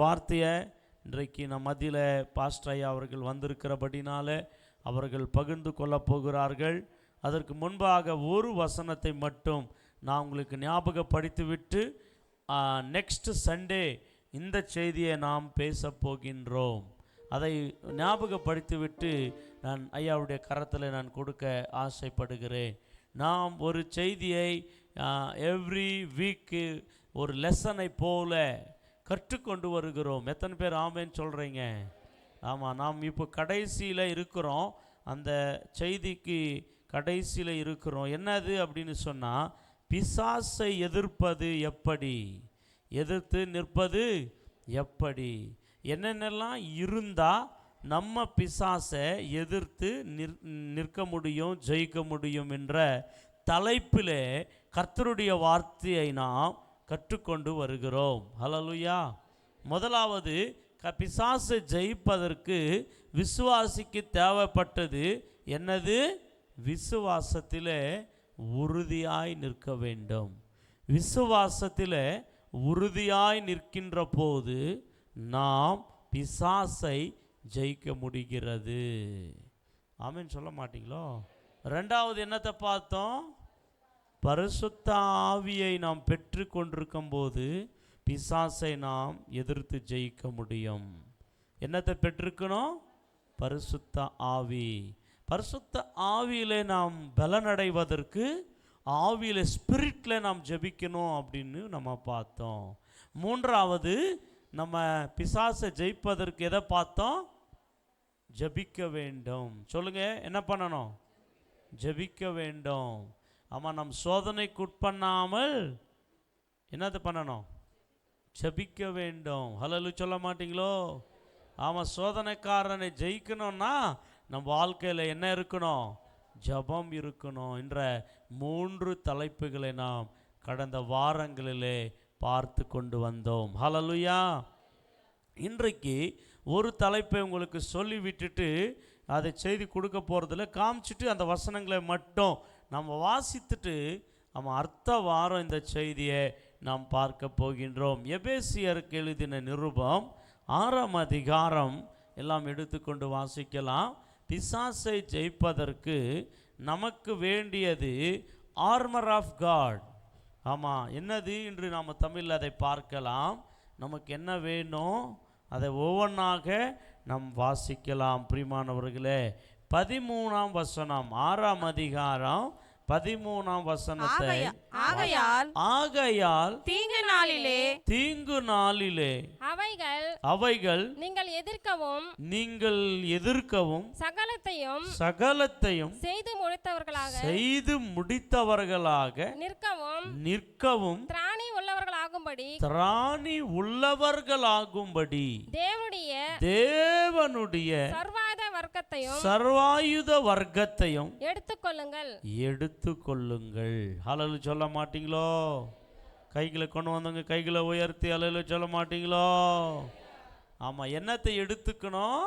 வார்த்தையை இன்றைக்கு நம் மத்தியில் பாஸ்டர் ஐயா அவர்கள் வந்திருக்கிறபடினால அவர்கள் பகிர்ந்து கொள்ளப் போகிறார்கள். அதற்கு முன்பாக ஒரு வசனத்தை மட்டும் நான் உங்களுக்கு ஞாபகப்படுத்திவிட்டு நெக்ஸ்ட் சண்டே இந்த செய்தியை நாம் பேச போகின்றோம். அதை ஞாபகப்படுத்திவிட்டு நான் ஐயாவுடைய கரத்தில் நான் கொடுக்க ஆசைப்படுகிறேன். நாம் ஒரு செய்தியை எவ்ரி வீக்கு ஒரு லெசனை போல கற்றுக்கொண்டு வருகிறோம். எத்தனை பேர் ஆமேன்னு சொல்கிறீங்க? ஆமாம், நாம் இப்போ கடைசியில் இருக்கிறோம். அந்த செய்திக்கு கடைசியில் இருக்கிறோம். என்னது அப்படின்னு சொன்னால், பிசாசை எதிர்ப்பது எப்படி, எதிர்த்து நிற்பது எப்படி, என்னென்னலாம் இருந்தால் நம்ம பிசாசை எதிர்த்து நிற்க முடியும், ஜெயிக்க முடியும் என்ற தலைப்பிலே கர்த்தருடைய வார்த்தையை நாம் கற்றுக்கொண்டு வருகிறோம். ஹல்லேலூயா. முதலாவது பிசாசை ஜெயிப்பதற்கு விசுவாசிக்கு தேவைப்பட்டது என்னது? விசுவாசத்திலே உறுதியாய் நிற்க வேண்டும். விசுவாசத்திலே உறுதியாய் நிற்கின்ற போது நாம் பிசாசை ஜெயிக்க முடிகிறது. ஆமென் சொல்ல மாட்டீங்களோ? ரெண்டாவது என்னத்தை பார்த்தோம்? பரிசுத்த ஆவியை நாம் பெற்று கொண்டிருக்கும் போது பிசாசை நாம் எதிர்த்து ஜெயிக்க முடியும். என்னத்தை பெற்றிருக்கணும்? பரிசுத்த ஆவி. பரிசுத்த ஆவியிலே நாம் பலனடைவதற்கு ஆவியில ஸ்பிரிட்டில் நாம் ஜெபிக்கணும் அப்படின்னு நம்ம பார்த்தோம். மூன்றாவது நம்ம பிசாசை ஜெயிப்பதற்கு எதை பார்த்தோம்? ஜெபிக்க வேண்டும். சொல்லுங்க, என்ன பண்ணணும்? ஜெபிக்க வேண்டும். ஆமாம், நம் சோதனைக்கு உட்பண்ணாமல் என்னது பண்ணணும்? ஜெபிக்க வேண்டும். ஹல்லேலூயா சொல்ல மாட்டீங்களோ? ஆமாம், சோதனைக்காரனை ஜெயிக்கணும்னா நம்ம வாழ்க்கையில் என்ன இருக்கணும்? ஜெபம் இருக்கணும். என்ற 3 தலைப்புகளை நாம் கடந்த வாரங்களிலே பார்த்து கொண்டு வந்தோம். ஹல்லேலூயா. இன்றைக்கு ஒரு தலைப்பை உங்களுக்கு சொல்லி விட்டுட்டு அதை செய்தி கொடுக்க போகிறதில்ல, காமிச்சிட்டு அந்த வசனங்களை மட்டும் நம்ம வாசித்துட்டு நம்ம அடுத்த வாரம் இந்த செய்தியை நாம் பார்க்க போகின்றோம். எபேசியருக்கு எழுதின நிருபம் 6ஆம் அதிகாரம் எல்லாம் எடுத்துக்கொண்டு வாசிக்கலாம். பிசாசை ஜெயிப்பதற்கு நமக்கு வேண்டியது ஆர்மர் ஆஃப் காட். ஆமாம், என்னது என்று நாம் தமிழில் அதை பார்க்கலாம். நமக்கு என்ன வேணும் அதை ஒவ்வொன்றாக நாம் வாசிக்கலாம். பிரியமானவர்களே, 13ஆம் வசனம், 6ஆம் அதிகாரம் 13ஆம் வசனத்தை, ஆகையால் தீங்கு நாளிலே அவைகள் நீங்கள் எதிர்க்கவும் சகலத்தையும் செய்து முடித்தவர்களாக நிற்கவும் திராணி உள்ளவர்களாகும்படி தேவனுடைய சர்வாயுத வர்க்கத்தையும் எடுத்துக்கொள்ளுங்கள். ஹல்லேலூயா சொல்ல மாட்டீங்களோ? கைகளை கொண்டு வந்தவங்க கைகளை உயர்த்தி ஹல்லேலூயா சொல்ல மாட்டீங்களோ? ஆமாம், என்னத்தை எடுத்துக்கணும்?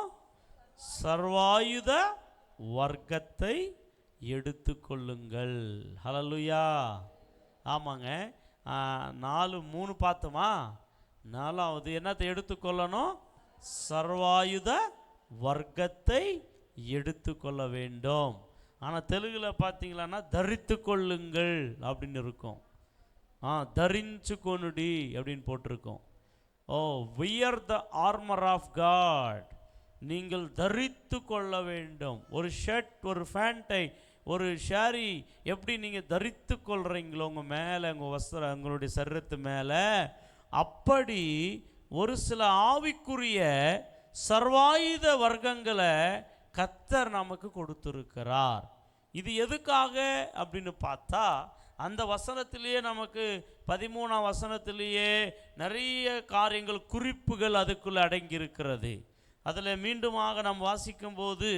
சர்வாயுத வர்க்கத்தை எடுத்துக்கொள்ளுங்கள். ஹல்லேலூயா. ஆமாங்க, 4:3 பார்த்தோமா? 4வது என்னத்தை எடுத்துக்கொள்ளணும்? சர்வாயுத வர்க்கத்தை எடுத்துக்கொள்ள வேண்டும். ஆனால் தெலுங்கில் பார்த்தீங்களான்னா தரித்து கொள்ளுங்கள் அப்படின்னு இருக்கும். தரிஞ்சு கொனுடி அப்படின்னு போட்டிருக்கோம். Wear the armour of God. நீங்கள் தரித்து கொள்ள வேண்டும். ஒரு ஷர்ட், ஒரு ஃபேண்ட்டை, ஒரு ஷாரி எப்படி நீங்கள் தரித்து கொள்கிறீங்களோ உங்கள் மேலே, உங்கள் வஸ்திரம், உங்களுடைய சரீரத்து மேலே, அப்படி ஒரு சில ஆவிக்குரிய சர்வாயுத வர்க்கங்களை கர்த்தர் நமக்கு கொடுத்திருக்கிறார். இது எதுக்காக அப்படின்னு பார்த்தா, அந்த வசனத்திலேயே நமக்கு 13ஆம் வசனத்திலேயே நிறைய காரியங்கள், குறிப்புகள் அதுக்குள்ளே அடங்கியிருக்கிறது. அதில் மீண்டுமாக நாம் வாசிக்கும்போது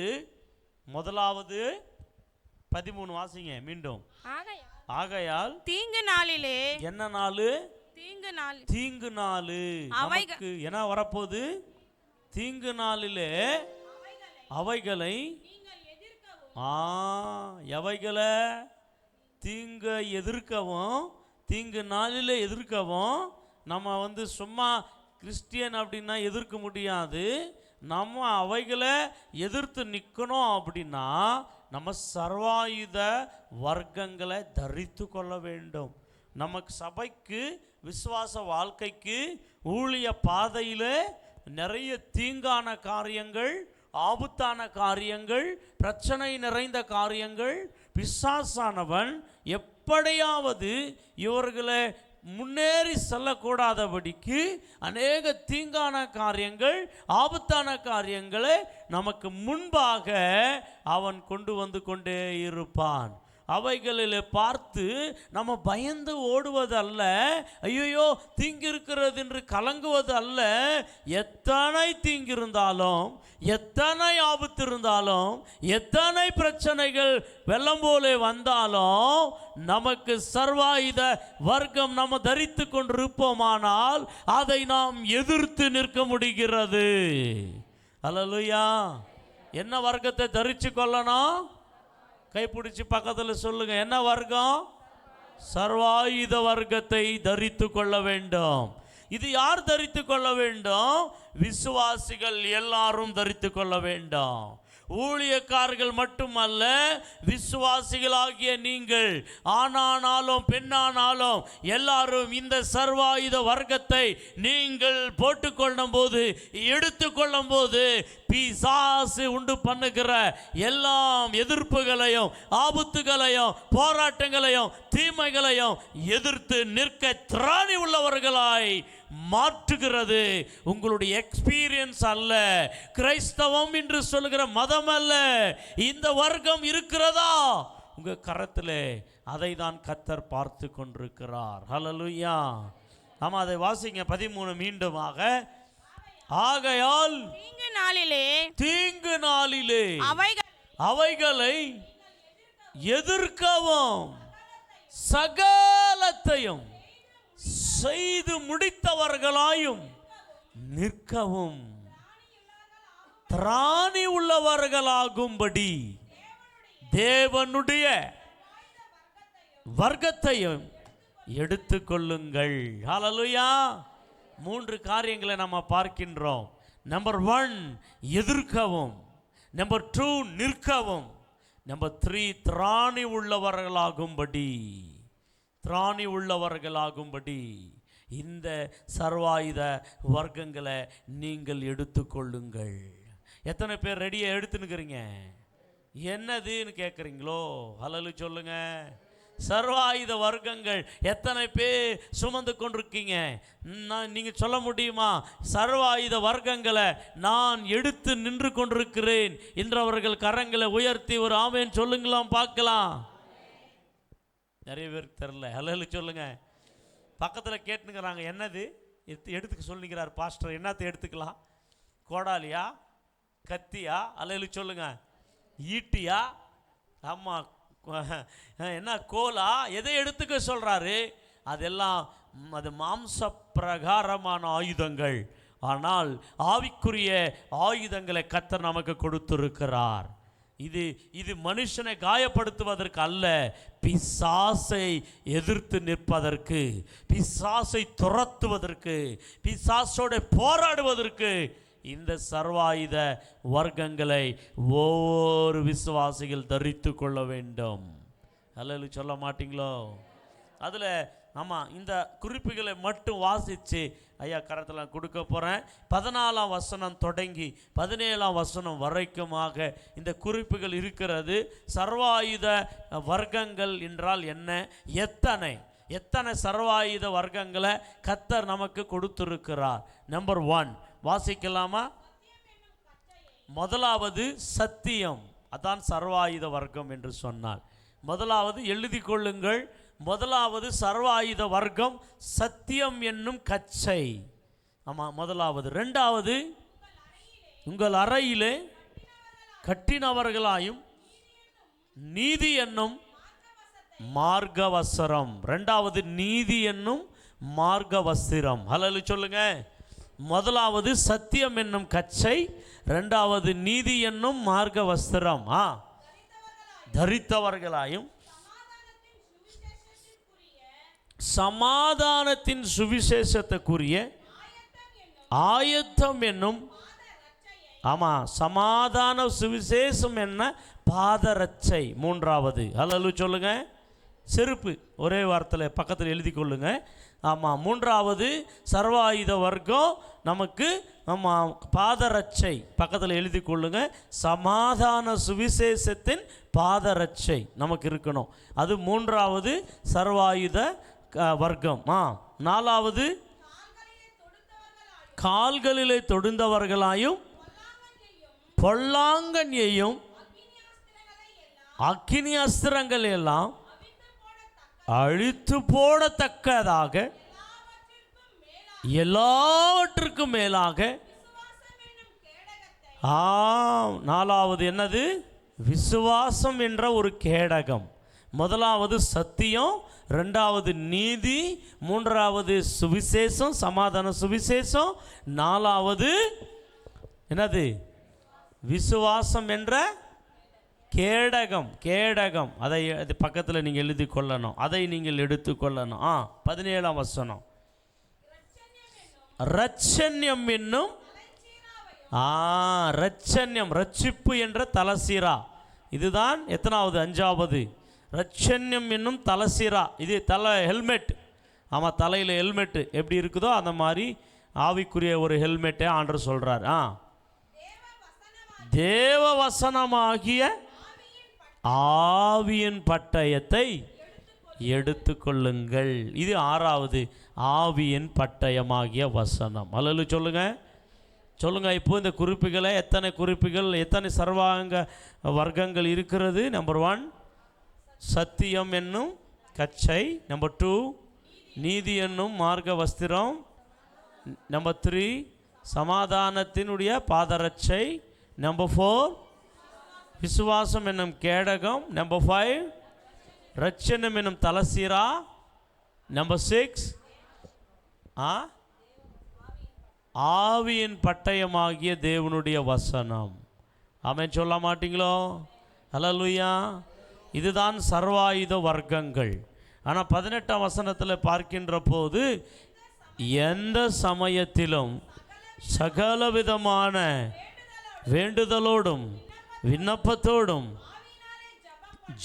முதலாவது 13 வாசிங்க மீண்டும். ஆகையால் தீங்கு நாளிலே, என்ன நாள்? தீங்கு நாள். நமக்கு என்ன வரப்போகுது? தீங்கு நாளிலே அவைகளை எவைகளை தீங்கை எதிர்க்கவும், தீங்கு நாளில் எதிர்க்கவும். நம்ம சும்மா கிறிஸ்டியன் அப்படின்னா எதிர்க்க முடியாது. நம்ம அவைகளை எதிர்த்து நிற்கணும் அப்படின்னா நம்ம சர்வாயுத வர்க்கங்களை தரித்து கொள்ள வேண்டும். நமக்கு சபைக்கு, விசுவாச வாழ்க்கைக்கு, ஊழிய பாதையில் நிறைய தீங்கான காரியங்கள், ஆபத்தான காரியங்கள், பிரச்சனை நிறைந்த காரியங்கள், பிசாசானவன் எப்படியாவது இவர்களை முன்னேறி செல்லக்கூடாதபடிக்கு அநேக தீங்கான காரியங்கள், ஆபத்தான காரியங்களை நமக்கு முன்பாக அவன் கொண்டு வந்து கொண்டே இருப்பான். அவைகளில் பார்த்து நம்ம பயந்து ஓடுவது அல்ல, ஐயோ தீங்கு இருக்கிறது என்று கலங்குவது அல்ல. எத்தனை தீங்கு இருந்தாலும், எத்தனை ஆபத்து இருந்தாலும், எத்தனை பிரச்சனைகள் வெள்ளம் போல வந்தாலும், நமக்கு சர்வாயுத வர்க்கம் நம்ம தரித்து கொண்டிருப்போமானால் அதை நாம் எதிர்த்து நிற்க முடிகிறது. அல்லேலூயா. என்ன வர்க்கத்தை தரித்து கொள்ளணும்? கைப்பிடிச்சு பக்கத்தில் சொல்லுங்க, என்ன வர்க்கம்? சர்வாயுத வர்க்கத்தை தரித்து கொள்ள வேண்டும். இது யார் தரித்து கொள்ள வேண்டும்? விசுவாசிகள் எல்லாரும் தரித்து கொள்ள வேண்டும். ஊழியக்காரர்கள் மட்டுமல்ல, விசுவாசிகளாகிய நீங்கள், ஆணானாலும் பெண்ணானாலும் எல்லாரும் இந்த சர்வாயுத வர்க்கத்தை நீங்கள் போட்டுக்கொள்ளும் போது, எடுத்துக்கொள்ளும் போது, பிசாசு உண்டு பண்ணுகிற எல்லாம் எதிர்ப்புகளையும், ஆபத்துகளையும், போராட்டங்களையும், தீமைகளையும் எதிர்த்து நிற்க திராணி உள்ளவர்களாய் மாற்றுகிறது. உங்களுடைய எக்ஸ்பீரியன்ஸ் அல்ல, கிறிஸ்தவம் என்று சொல்லுகிற மதம் அல்ல. இந்த வர்க்கம் இருக்கிறதா உங்க கரத்திலே, அதை தான் கர்த்தர் பார்த்து கொண்டிருக்கிறார். ஹல்லேலூயா. ஆமா, அதை வாசிங்க 13 மீண்டுமாக. ஆகையால் தீங்கு நாளிலே அவைகளை எதிர்க்கவும் சகலத்தையும் செய்து முடித்தவர்களாயும் நிற்கவும் திராணி உள்ளவர்களாகும்படி தேவனுடைய வர்க்கத்தையும் எடுத்துக்கொள்ளுங்கள். ஹல்லேலூயா. 3 காரியங்களை நம்ம பார்க்கின்றோம். நம்பர் 1 எதிர்க்கவும், நம்பர் 2 நிற்கவும், நம்பர் 3 திராணி உள்ளவர்களாகும்படி. திராணி உள்ளவர்களாகும்படி இந்த சர்வாயுத வர்க்கங்களை நீங்கள் எடுத்துக்கொள்ளுங்கள். எத்தனை பேர் ரெடியாக எடுத்துனுக்கிறீங்க? என்னதுன்னு கேட்குறீங்களோ? ஹல்லேலூயா சொல்லுங்க. சர்வாயுத வர்க்கங்கள் எத்தனை பேர் சுமந்து கொண்டிருக்கீங்க? நீங்கள் சொல்ல முடியுமா, சர்வாயுத வர்க்கங்களை நான் எடுத்து நின்று கொண்டிருக்கிறேன் என்றவர்கள் கரங்களை உயர்த்தி ஒரு ஆமென் சொல்லுங்களாம் பார்க்கலாம். நிறைய பேருக்கு தெரில. ஹல்லேலூயா சொல்லுங்க. பக்கத்தில் கேட்டுங்கிறாங்க, என்னது எடுத்துக்க சொல்லிக்கிறார் பாஸ்டர், என்னத்தை எடுத்துக்கலாம்? கோடாலியா, கத்தியா? ஹல்லேலூயா சொல்லுங்க. ஈட்டியா? ஆமாம். என்ன கோலா? எதை எடுத்துக்க சொல்கிறாரு? அதெல்லாம் அது மாம்ச பிரகாரமான ஆயுதங்கள். ஆனால் ஆவிக்குரிய ஆயுதங்களை கர்த்தர் நமக்கு கொடுத்திருக்கிறார். இது மனுஷனை காயப்படுத்துவதற்கு அல்ல, பிசாசை எதிர்த்து நிற்பதற்கு, பிசாசை துரத்துவதற்கு, பிசாசோடு போராடுவதற்கு இந்த சர்வாயுத வர்க்கங்களை ஒவ்வொரு விசுவாசிகள் தரித்து கொள்ள வேண்டும். ஹல்லேலூயா சொல்ல மாட்டீங்களோ? அதில் ஆமாம், இந்த குறிப்புகளை மட்டும் வாசித்து ஐயா கரத்தில் கொடுக்க போகிறேன். 14ஆம் வசனம் தொடங்கி 17ஆம் வசனம் வரைக்குமாக இந்த குறிப்புகள் இருக்கிறது. சர்வாயுத வர்க்கங்கள் என்றால் என்ன, எத்தனை சர்வாயுத வர்க்கங்களை கர்த்தர் நமக்கு கொடுத்திருக்கிறார். நம்பர் 1 வாசிக்கலாமா? முதலாவது சத்தியம். அதான் சர்வாயுத வர்க்கம் என்று சொன்னால். முதலாவது எழுதி கொள்ளுங்கள். முதலாவது சர்வாயுத வர்க்கம் சத்தியம் என்னும் கச்சை. ஆமாம், முதலாவது. ரெண்டாவது, உங்கள் அறையிலே கட்டினவர்களாயும் நீதி என்னும் மார்கவசரம். ரெண்டாவது நீதி என்னும் மார்கவஸ்திரம். ஹல்லேலூயா சொல்லுங்க. முதலாவது சத்தியம் என்னும் கச்சை, ரெண்டாவது நீதி என்னும் மார்கவஸ்திரம் தரித்தவர்களாயும் சமாதானத்தின் சுவிசேஷத்துக்குரிய ஆயத்தம் என்னும் ஆமாம் சமாதான சுவிசேஷம் என்ன பாதரட்சை. மூன்றாவது ஹல்லேலூயா சொல்லுங்க. செருப்பு ஒரே வார்த்தையில் பக்கத்தில் எழுதி கொள்ளுங்க. ஆமாம், மூன்றாவது சர்வாயுத வர்க்கம் நமக்கு ஆமாம் பாதரட்சை பக்கத்தில் எழுதி கொள்ளுங்க. சமாதான சுவிசேஷத்தின் பாதரட்சை நமக்கு இருக்கணும். அது மூன்றாவது சர்வாயுத வர்க்கம். நாலாவது கால்களிலே தொடுந்தவர்களாயும் பொல்லாங்கண்யையும் அக்கினி அஸ்திரங்கள் எல்லாம் அழித்து போடத்தக்கதாக எல்லாவற்றுக்கும் மேலாக நாலாவது என்னது? விசுவாசம் என்ற ஒரு கேடகம். முதலாவது சத்தியம், ரெண்டாவது நீதி, மூன்றாவது சுவிசேஷம் சமாதான சுவிசேஷம், நாலாவது என்னது? விசுவாசம் என்ற கேடகம். கேடகம் அதை பக்கத்தில் நீங்கள் எழுதி கொள்ளணும். அதை நீங்கள் எடுத்துக்கொள்ளணும். 17ஆம் வசனம். ரட்சண்யம் என்னும் ரட்சண்யம் ரட்சிப்பு என்ற தலசீரா. இதுதான் எத்தனாவது? 5வது. ரட்சண்யம் என்னும் தலசீரா. இது தலை ஹெல்மெட். ஆமாம், தலையில் ஹெல்மெட்டு எப்படி இருக்குதோ அந்த மாதிரி ஆவிக்குரிய ஒரு ஹெல்மெட்டை ஆண்டவர் சொல்கிறார். தேவ வசனமாகிய ஆவியின் பட்டயத்தை எடுத்துக்கொள்ளுங்கள். இது 6வது ஆவியின் பட்டயமாகிய வசனம். அல்லேலூயா சொல்லுங்க. சொல்லுங்க. இப்போ இந்த குறிப்புகளை எத்தனை குறிப்புகள், எத்தனை சர்வாங்க வர்க்கங்கள் இருக்கிறது? நம்பர் 1 சத்தியம் என்னும் கச்சை. நம்பர் 2 நீதி என்னும் மார்க்க வஸ்திரம். நம்பர் 3 சமாதானத்தினுடைய பாதரட்சை. நம்பர் 4 விசுவாசம் என்னும் கேடகம். நம்பர் 5 ரட்சணம் என்னும் தலசீரா. நம்பர் 6 ஆவியின் பட்டயமாகிய தேவனுடைய வசனம். ஆமென் சொல்ல மாட்டீங்களோ? ஹல்லேலூயா. இதுதான் சர்வாயுத வர்க்கங்கள். ஆனால் 18ஆம் வசனத்தில் பார்க்கின்ற போது எந்த சமயத்திலும் சகலவிதமான வேண்டுதலோடும் விண்ணப்பத்தோடும்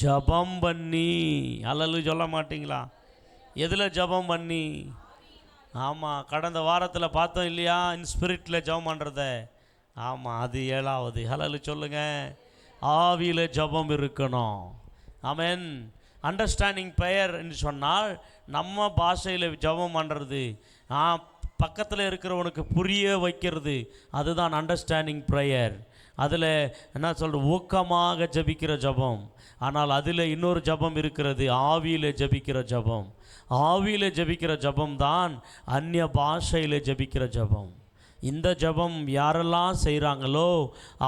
ஜபம் பண்ணி. அல்லேலூயா சொல்ல மாட்டீங்களா? எதில் ஜபம் பண்ணி? ஆமாம், கடந்த வாரத்தில் பார்த்தோம் இல்லையா? இன்ஸ்பிரிட்டில் ஜபம் பண்ணுறத. ஆமாம், அது 7வது. ஹல்லேலூயா சொல்லுங்க. ஆவியில் ஜபம் இருக்கணும். ஆமென். அண்டர்ஸ்டாண்டிங் ப்ரேயர் என்று சொன்னால் நம்ம பாஷையில் ஜபம் பண்ணுறது, பக்கத்தில் இருக்கிறவனுக்கு புரிய வைக்கிறது, அதுதான் அண்டர்ஸ்டாண்டிங் ப்ரேயர். அதில் என்ன சொல்கிற? ஊக்கமாக ஜபிக்கிற ஜபம். ஆனால் அதில் இன்னொரு ஜபம் இருக்கிறது, ஆவியில் ஜபிக்கிற ஜபம். ஆவியில் ஜபிக்கிற ஜபம் தான் அந்நிய பாஷையில் ஜபிக்கிற ஜபம். இந்த ஜபம் யாரெல்லாம் செய்கிறாங்களோ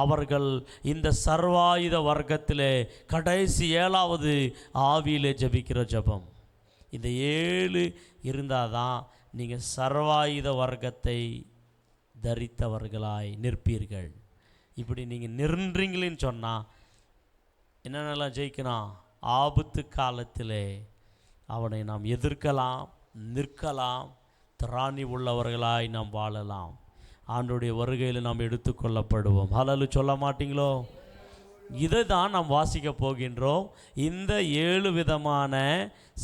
அவர்கள் இந்த சர்வாயுத வர்க்கத்தில் கடைசி 7வது ஆவியில் ஜபிக்கிற ஜபம். இந்த 7 இருந்தால் தான் நீங்கள் சர்வாயுத வர்க்கத்தை தரித்தவர்களாய் நிற்பீர்கள். இப்படி நீங்கள் நின்றீங்களேன்னு சொன்னால் என்னென்னலாம் ஜெயிக்கணும்? ஆபத்து காலத்திலே அவனை நாம் எதிர்க்கலாம், நிற்கலாம், திராணி உள்ளவர்களாய் நாம் வாழலாம். ஆண்டவருடைய வருகையில் நாம் எடுத்துக்கொள்ளப்படுவோம். ஹல்லேலூயா சொல்ல மாட்டீங்களோ? இதை தான் நாம் வாசிக்க போகின்றோம். இந்த 7 விதமான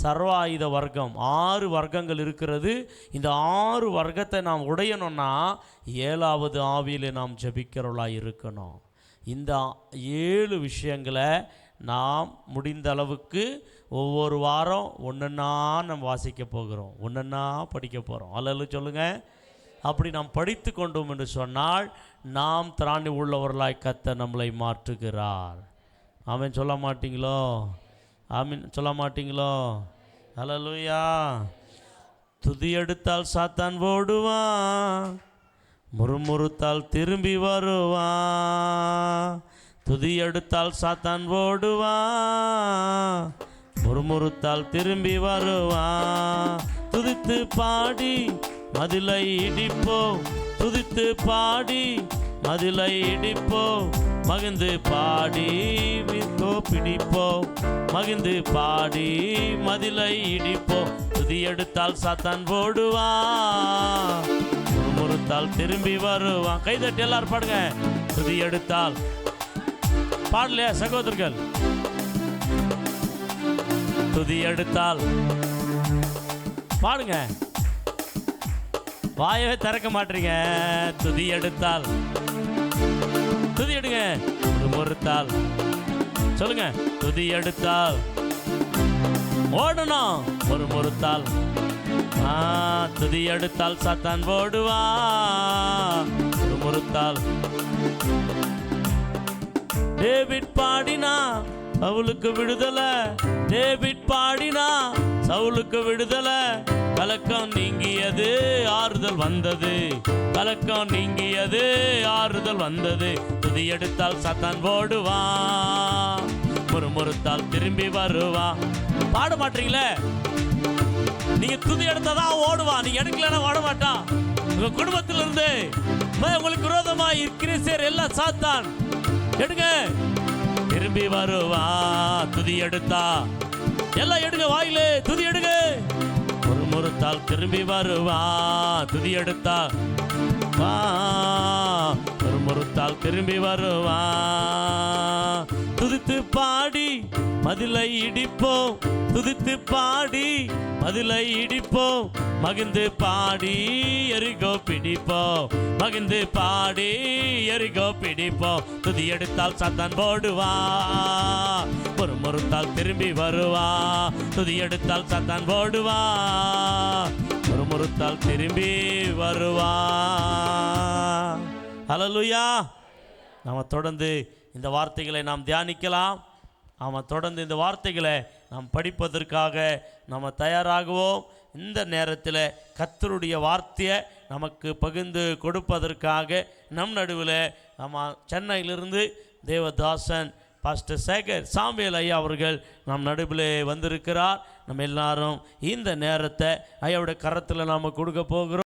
சர்வாயுத வர்க்கம், 6 வர்க்கங்கள் இருக்கிறது. இந்த 6 வர்க்கத்தை நாம் உடையணும்னா 7வது ஆவியில் நாம் ஜெபிக்கிறவர்களாக இருக்கணும். இந்த 7 விஷயங்களை நாம் முடிந்த அளவுக்கு ஒவ்வொரு வாரம் ஒன்றா நம்ம வாசிக்க போகிறோம், ஒன்றா படிக்க போகிறோம். அல்லேலூயா சொல்லுங்கள். அப்படி நாம் படித்து கொண்டோம் என்று சொன்னால் நாம் திராணி உள்ளவர்களாய் கர்த்தர் நம்மளை மாற்றுகிறார். ஆமென் சொல்ல மாட்டீங்களோ? ஆமென் சொல்ல மாட்டீங்களோ? ஹல்லேலூயா. துதி எடுத்தால் சாத்தான் ஓடுவான், முறுமுறுத்தால் திரும்பி வருவான். துதி எடுத்தால் சாத்தான் ஓடுவான், முறுமுறுத்தால் திரும்பி வருவான். துதித்து பாடி மதிலை இடிப்போம், துதித்து பாடி மதிலை இடிப்போம், மகிழ்ந்து பாடி பிடிப்போம், மகிழ்ந்து பாடி மதிலை இடிப்போம். துதி எடுத்தால் சாத்தான் ஓடுவான், முறுமுறுத்தால் திரும்பி வருவான். கைதட்டி எல்லாரும் பாடுங்க. துதி எடுத்தால் பாடலையா சகோதரர்கள்? துதி எடுத்தால் பாடுங்க. வாயவே திறக்க மாட்டீங்க. துதி எடுத்தால் துதி எடுங்க. முறுமுறுத்தால் சொல்லுங்க. துதி எடுத்தால் ஓடணும். முறுமுறுத்தால் துதி எடுத்தால் சாத்தான் ஓடுவா. முறுமுறுத்தால் டேவிட் பாடினா சவுலுக்கு விடுதலை. டேவிட் பாடினா சவுலுக்கு விடுதலை. கலக்கம் நீங்கியது, ஆறுதல் வந்தது. கலக்கம் நீங்கியது, ஆறுதல் வந்தது. துதி எடுத்தால் சாத்தான் ஓடுவா. முறுமுறுத்தால் திரும்பி வருவா. பாட மாட்டீங்களே? நீங்க துதி எடுத்தாதான் ஓடுவா. நீங்க எடுக்கலன்னா ஓட மாட்டான். உங்க குடும்பத்திலிருந்து உங்களுக்கு விரோதமா இருக்கிற எல்லாம் சாத்தான் எடுங்க. திரும்பி வருவா. துதி எடுத்தா எல்லாம் எடுங்க. வாயிலே துதி எடுங்க. முறுமுறுத்தால் திரும்பி வருவா. துதி எடுத்தா முறுமுறுத்தால் திரும்பி வருவா. துதித்து பாடி மதிலை இடிப்போம். துதித்து பாடி மதிலை இடிப்போம். மகிழ்ந்து பாடி எரிகோ பிடிப்போம். மகிழ்ந்து பாடி எரிகோ பிடிப்போம். துதி எடுத்தால் சாத்தான் போடுவா. முறுமுறுத்தால் திரும்பி வருவா. துதி எடுத்தால் சாத்தான் போடுவா. முறுமுறுத்தால் திரும்பி வருவா. ஹல்லேலூயா. நாம் தொடர்ந்து இந்த வார்த்தைகளை நாம் தியானிக்கலாம். தொடர்ந்து இந்த வார்த்தைகளை நாம் படிப்பதற்காக நாம் தயாராகுவோம். இந்த நேரத்தில் கர்த்தருடைய வார்த்தையை நமக்கு பகிர்ந்து கொடுப்பதற்காக நம் நடுவில் நம்ம சென்னையிலிருந்து தேவதாசன் பாஸ்டர் சேகர் சாமுவேல் ஐயா அவர்கள் நம் நடுவில் வந்திருக்கிறார். நம்ம எல்லாரும் இந்த நேரத்தை ஐயாவுடைய கரத்தில் நாம் கொடுக்க போகிறோம்.